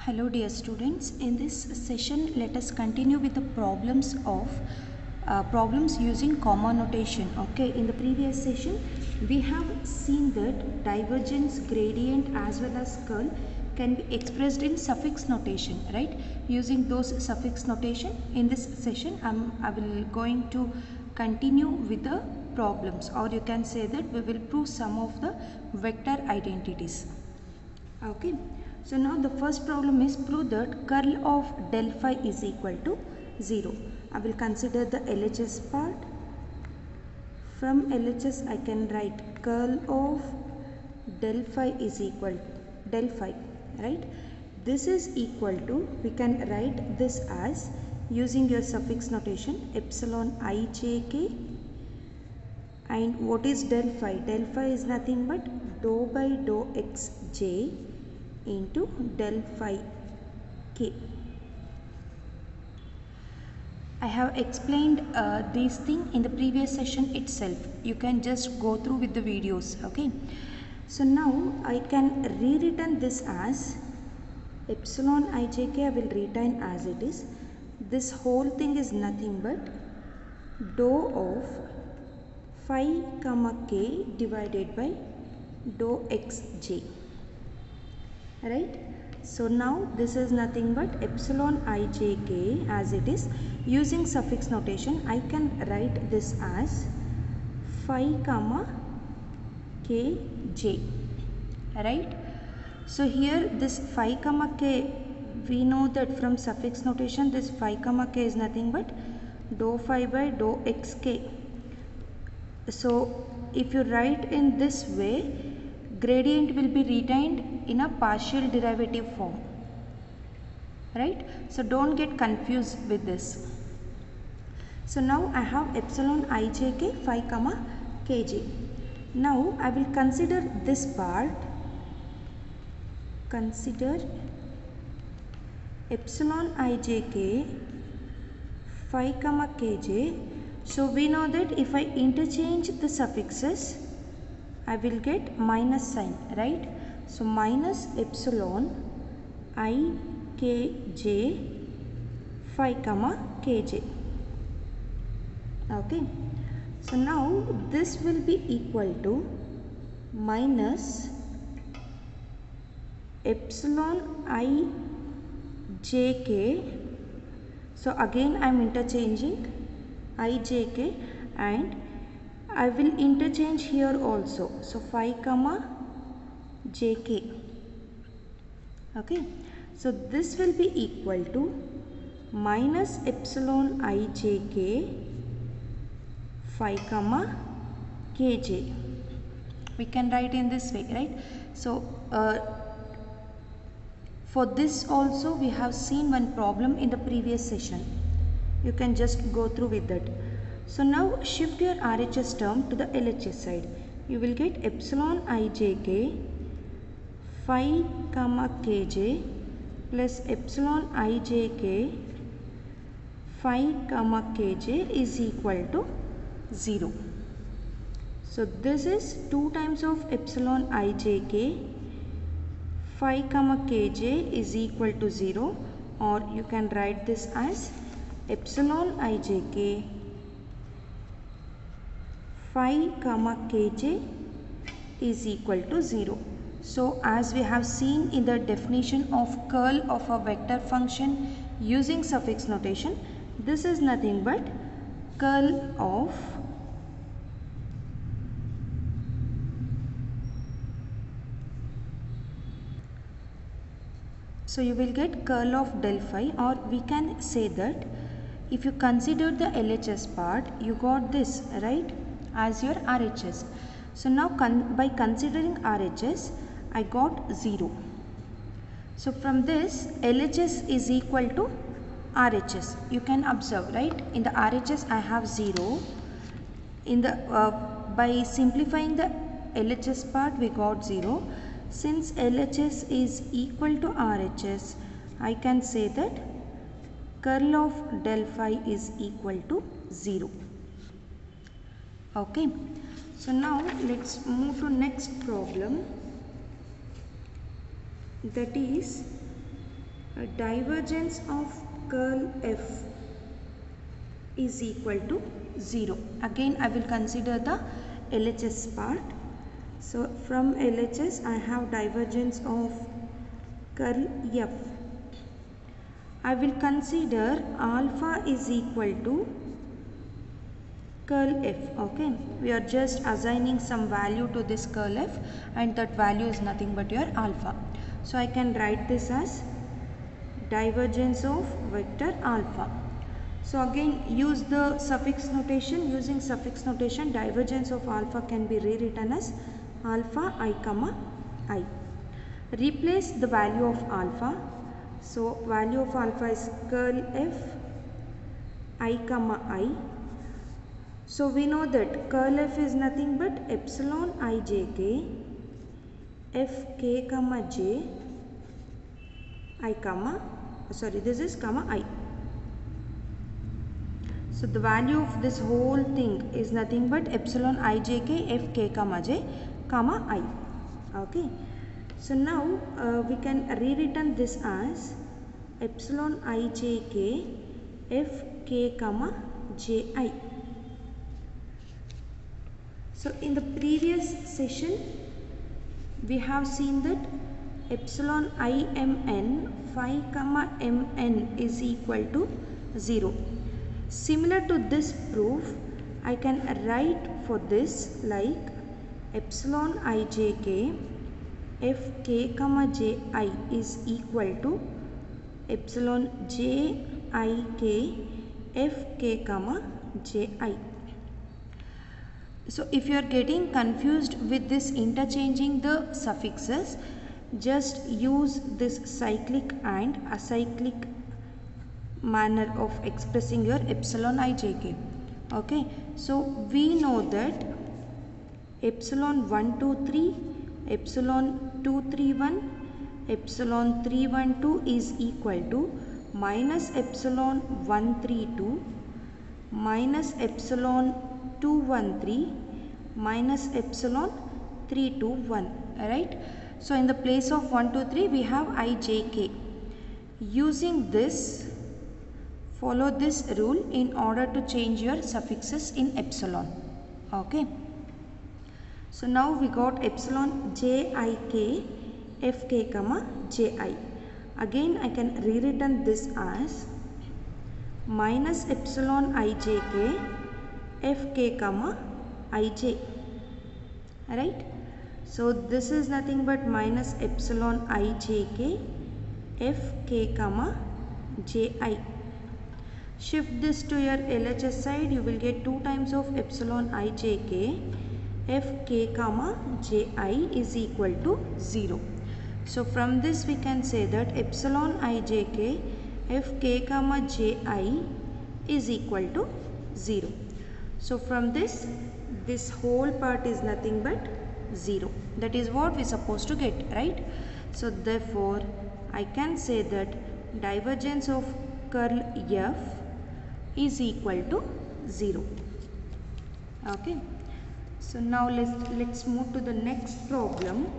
Hello dear students, in this session let us continue with the problems using comma notation. Okay, in the previous session we have seen that divergence, gradient as well as curl can be expressed in suffix notation, right? Using those suffix notation, in this session I will going to continue with the problems, or you can say that we will prove some of the vector identities. Okay, so now the first problem is prove that curl of del phi is equal to 0. I will consider the LHS part. From LHS I can write curl of del phi is equal to del phi, right? This is equal to, we can write this as using your suffix notation epsilon ijk. And what is del phi? Del phi is nothing but dou by dou xj into del phi k. I have explained these things in the previous session itself. You can just go through with the videos. Okay. So now I can rewritten this as epsilon ijk. I will retain as it is. This whole thing is nothing but dou of phi comma k divided by dou xj. Right, so now this is nothing but epsilon ijk as it is. Using suffix notation I can write this as phi comma kj, right? So here this phi comma k, we know that from suffix notation this phi comma k is nothing but dou phi by dou xk. So if you write in this way, gradient will be retained in a partial derivative form, right? So don't get confused with this. So now I have epsilon ijk phi comma kj. Now I will consider this part. Consider epsilon ijk phi comma kj. So we know that if I interchange the suffixes I will get minus sign, right? So minus epsilon ikj phi comma kj. Okay, so now this will be equal to minus epsilon ijk. So again I am interchanging ijk and I will interchange here also. So phi comma jk. Okay, so this will be equal to minus epsilon ijk phi comma kj. We can write in this way, right? So for this also we have seen one problem in the previous session. You can just go through with that. So now shift your RHS term to the LHS side. You will get epsilon ijk phi comma kj plus epsilon ijk phi comma kj is equal to 0. So this is 2 times of epsilon ijk phi comma kj is equal to 0, or you can write this as epsilon ijk phi comma kj is equal to 0. So as we have seen in the definition of curl of a vector function using suffix notation, this is nothing but curl of so you will get curl of del phi, or we can say that if you consider the LHS part, you got this, right, as your RHS. So now by considering RHS, I got 0. So from this, LHS is equal to RHS. You can observe, right? In the RHS, I have 0. In the by simplifying the LHS part, we got 0. Since LHS is equal to RHS, I can say that curl of del phi is equal to 0. Okay, so now let's move to next problem. that is divergence of curl F is equal to 0. Again I will consider the LHS part. So from LHS I have divergence of curl F. I will consider alpha is equal to curl F. Okay, we are just assigning some value to this curl F, and that value is nothing but your alpha. So I can write this as divergence of vector alpha. So again use the suffix notation. Using suffix notation, divergence of alpha can be rewritten as alpha I comma I. Replace the value of alpha. So value of alpha is curl F I comma I. So we know that curl F is nothing but epsilon ijk Fk comma j I comma, sorry, this is comma I. So the value of this whole thing is nothing but epsilon ijk Fk comma j comma I. Okay. So now we can rewritten this as epsilon ijk Fk comma ji. So in the previous session we have seen that epsilon imn phi comma mn is equal to 0. Similar to this proof, I can write for this like epsilon ijk Fk comma ji is equal to epsilon jik Fk comma ji. So if you are getting confused with this interchanging the suffixes, just use this cyclic and acyclic manner of expressing your epsilon ijk. Okay, so we know that epsilon 123, epsilon 231, epsilon 312 is equal to minus epsilon 132 minus epsilon 213 minus epsilon 321, right? So in the place of 123 we have ijk. Using this, follow this rule in order to change your suffixes in epsilon. Okay, so now we got epsilon jik Fk comma ji. Again I can rewritten this as minus epsilon ijk Fk comma ij, right? So this is nothing but minus epsilon ijk Fk comma ji. Shift this to your LHS side, you will get 2 times of epsilon ijk Fk comma ji is equal to 0. So from this we can say that epsilon ijk Fk comma ji is equal to 0. So from this whole part is nothing but 0. That is what we are supposed to get, right? So therefore I can say that divergence of curl F is equal to 0. Okay. So now let's move to the next problem.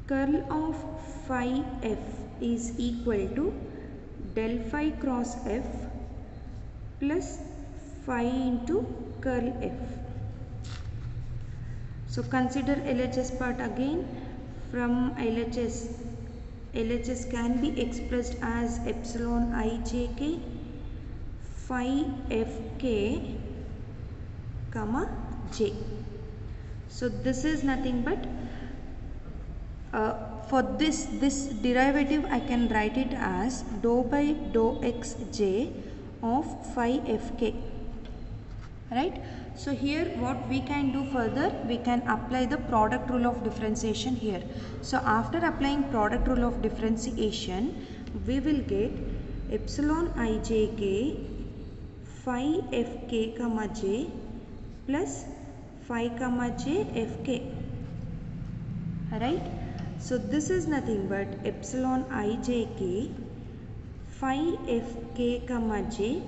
Curl of phi F is equal to del phi cross F plus phi into curl F. So consider LHS part again. From LHS can be expressed as epsilon ijk phi Fk comma j. So this is nothing but for this derivative I can write it as dou by dou xj of phi Fk, right? So here what we can do further, we can apply the product rule of differentiation here. So after applying product rule of differentiation, we will get epsilon ijk phi Fk comma j plus phi comma j Fk, right? So this is nothing but epsilon ijk phi Fk comma j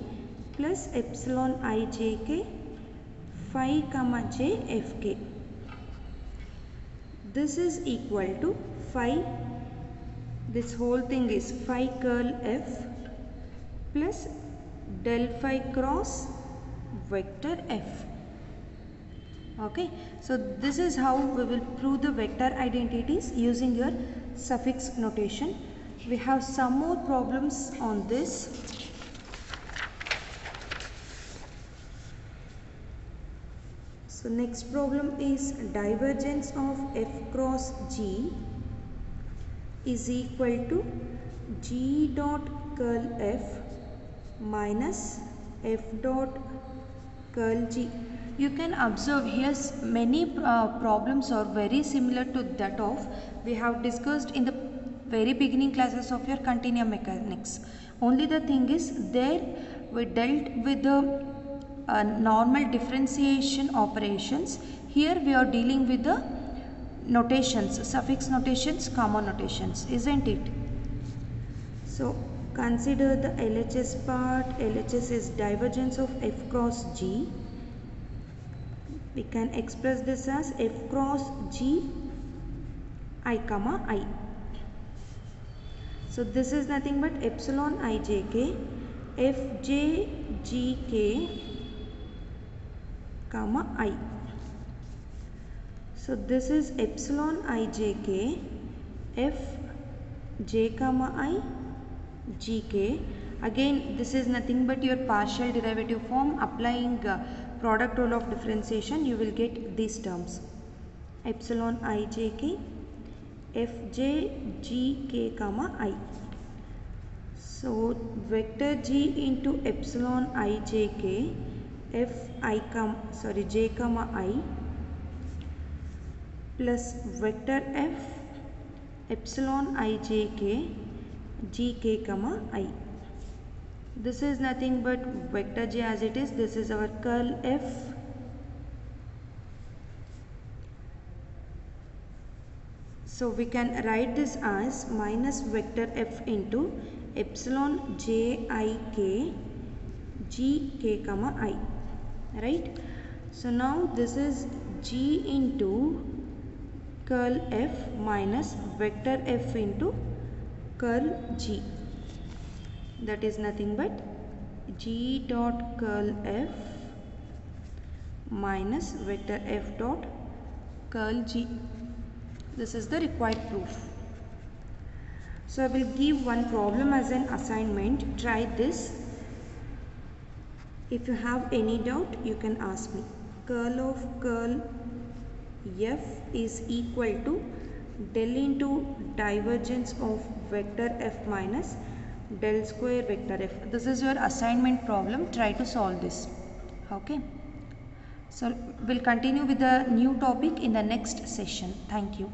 plus epsilon ijk phi comma j Fk. This is equal to phi, this whole thing is phi curl F plus del phi cross vector F. Okay, so this is how we will prove the vector identities using your suffix notation. We have some more problems on this. So next problem is divergence of F cross G is equal to G dot curl F minus F dot curl G. You can observe here many problems are very similar to that of we have discussed in the very beginning classes of your continuum mechanics. Only the thing is there we dealt with the normal differentiation operations. Here we are dealing with the notations, suffix notations, comma notations, isn't it? So consider the LHS part. LHS is divergence of F cross G. We can express this as F cross G I comma I. So this is nothing but epsilon ijk Fj gk comma I. So this is epsilon ijk Fj comma I gk. Again this is nothing but your partial derivative form. Applying product rule of differentiation, you will get these terms. Epsilon ijk Fj gk comma I. So vector G into epsilon ijk j comma I plus vector F epsilon ijk gk comma I. This is nothing but vector J as it is. This is our curl F. So we can write this as minus vector F into epsilon jik gk comma I. Right? So now this is G into curl F minus vector F into curl G. That is nothing but G dot curl F minus vector F dot curl G. This is the required proof. So I will give one problem as an assignment. Try this. If you have any doubt, you can ask me. Curl of curl F is equal to del into divergence of vector F minus del square vector F. This is your assignment problem. Try to solve this. Okay. So we'll continue with the new topic in the next session. Thank you.